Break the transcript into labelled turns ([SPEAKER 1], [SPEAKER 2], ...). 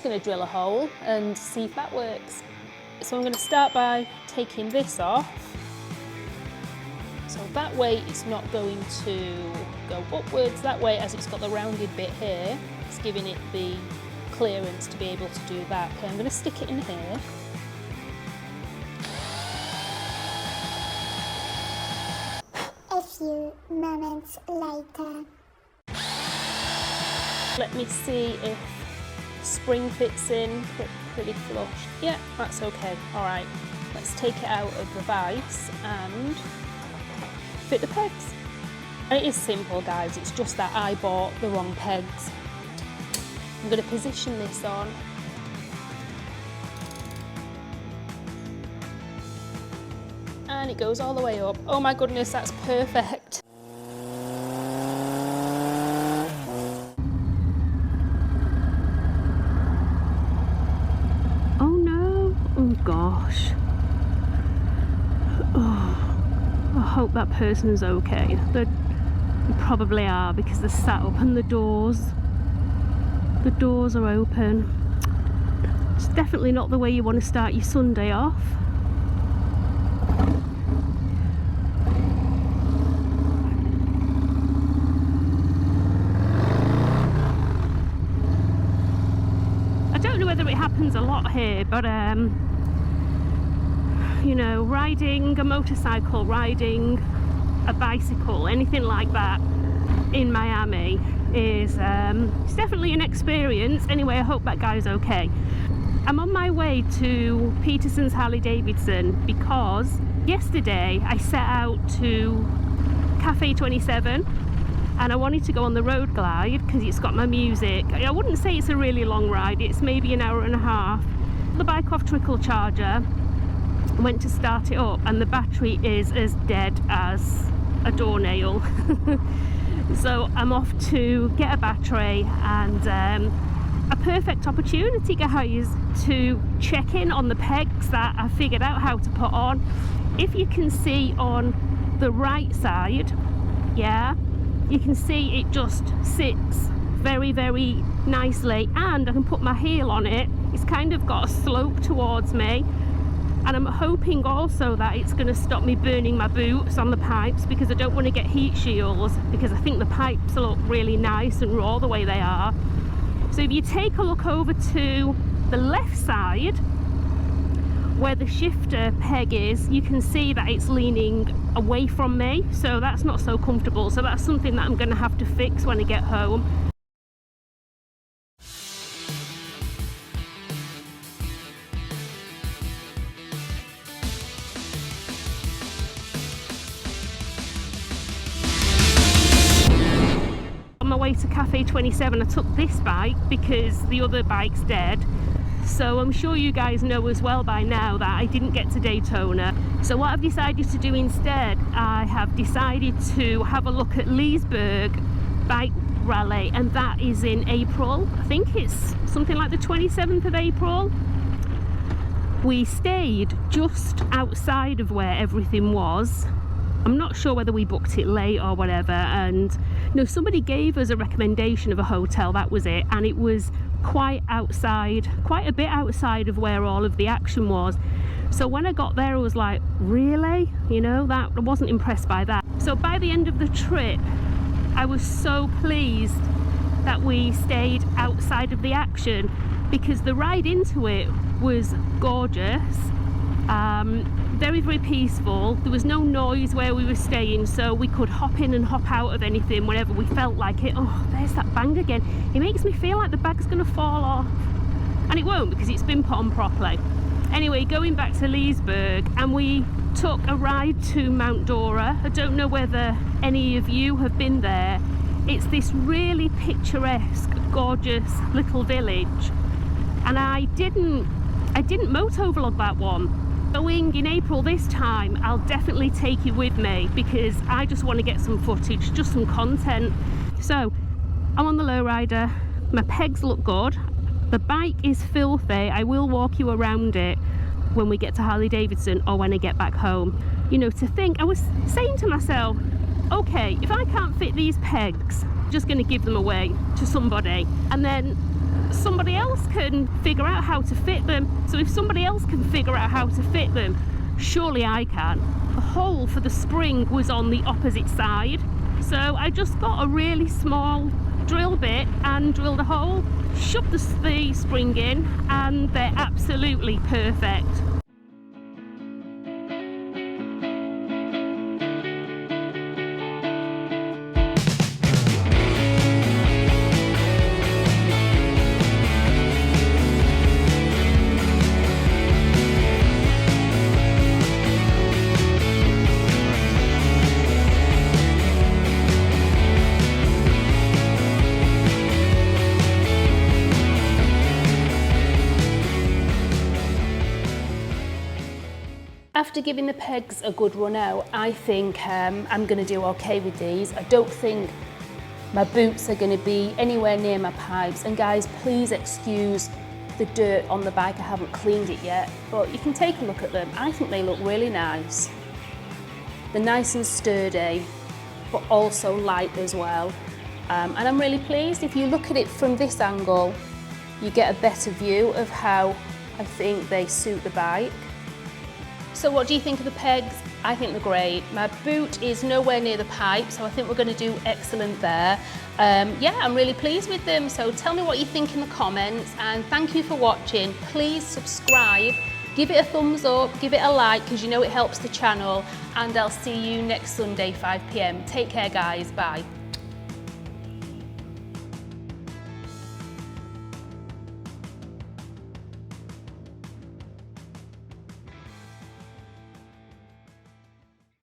[SPEAKER 1] just going to drill a hole and see if that works. So I'm going to start by taking this off. So that way it's not going to go upwards. That way, as it's got the rounded bit here, it's giving it the clearance to be able to do that. Okay, I'm going to stick it in here.
[SPEAKER 2] A few moments later.
[SPEAKER 1] Let me see if the spring fits in pretty flush. Yeah, that's okay. All right, let's take it out of the vise and fit the pegs. And it is simple, guys. It's just that I bought the wrong pegs. I'm going to position this on. And it goes all the way up. Oh my goodness, that's perfect. Oh no, oh gosh. Oh, I hope that person's okay. They probably are because they're sat up and the doors are open. It's definitely not the way you want to start your Sunday off. I don't know whether it happens a lot here, but you know, riding a motorcycle, riding a bicycle, anything like that in Miami is it's definitely an experience. Anyway, I hope that guy's okay. I'm on my way to Peterson's Harley Davidson because yesterday I set out to Cafe 27 and I wanted to go on the road glide because it's got my music. I wouldn't say it's a really long ride, it's maybe an hour and a half. The bike off trickle charger, went to start it up and the battery is as dead as a doornail. So I'm off to get a battery and a perfect opportunity, guys, to check in on the pegs that I figured out how to put on. If you can see on the right side, yeah, you can see it just sits very, very nicely, and I can put my heel on it. It's kind of got a slope towards me. And I'm hoping also that it's going to stop me burning my boots on the pipes because I don't want to get heat shields because I think the pipes look really nice and raw the way they are. So if you take a look over to the left side where the shifter peg is, you can see that it's leaning away from me. So that's not so comfortable. So that's something that I'm going to have to fix when I get home. On my way to Cafe 27, I took this bike because the other bike's dead. So I'm sure you guys know as well by now that I didn't get to Daytona. So what I've decided to do instead, I have decided to have a look at Leesburg Bike Rally, and that is in April. I think it's something like the 27th of April. We stayed just outside of where everything was. I'm not sure whether we booked it late or whatever, and no, somebody gave us a recommendation of a hotel, that was it, and it was quite outside, quite a bit outside of where all of the action was. So when I got there I was like, really? You know, that I wasn't impressed by that. So by the end of the trip I was so pleased that we stayed outside of the action because the ride into it was gorgeous. Very, very peaceful. There was no noise where we were staying, so we could hop in and hop out of anything whenever we felt like it. Oh, there's that bang again. It makes me feel like the bag's gonna fall off, and it won't because it's been put on properly. Anyway, going back to Leesburg, and we took a ride to Mount Dora. I don't know whether any of you have been there. It's this really picturesque, gorgeous little village, and I didn't moto vlog that one. Going in April this time, I'll definitely take you with me because I just want to get some footage, just some content. So I'm on the lowrider, my pegs look good, the bike is filthy. I will walk you around it when we get to Harley Davidson or when I get back home. You know, to think, I was saying to myself, okay, if I can't fit these pegs, I'm just going to give them away to somebody. And then somebody else can figure out how to fit them. So if somebody else can figure out how to fit them, surely I can. The hole for the spring was on the opposite side, so I just got a really small drill bit and drilled a hole, shoved the spring in, and they're absolutely perfect. After giving the pegs a good run out, I think I'm going to do okay with these. I don't think my boots are going to be anywhere near my pipes. And guys, please excuse the dirt on the bike. I haven't cleaned it yet, but you can take a look at them. I think they look really nice. They're nice and sturdy, but also light as well. And I'm really pleased. If you look at it from this angle, you get a better view of how I think they suit the bike. So what do you think of the pegs? I think they're great. My boot is nowhere near the pipe, so I think we're going to do excellent there. Yeah, I'm really pleased with them. So tell me what you think in the comments, and thank you for watching. Please subscribe, give it a thumbs up, give it a like, because you know it helps the channel, and I'll see you next Sunday 5 p.m. Take care guys, bye.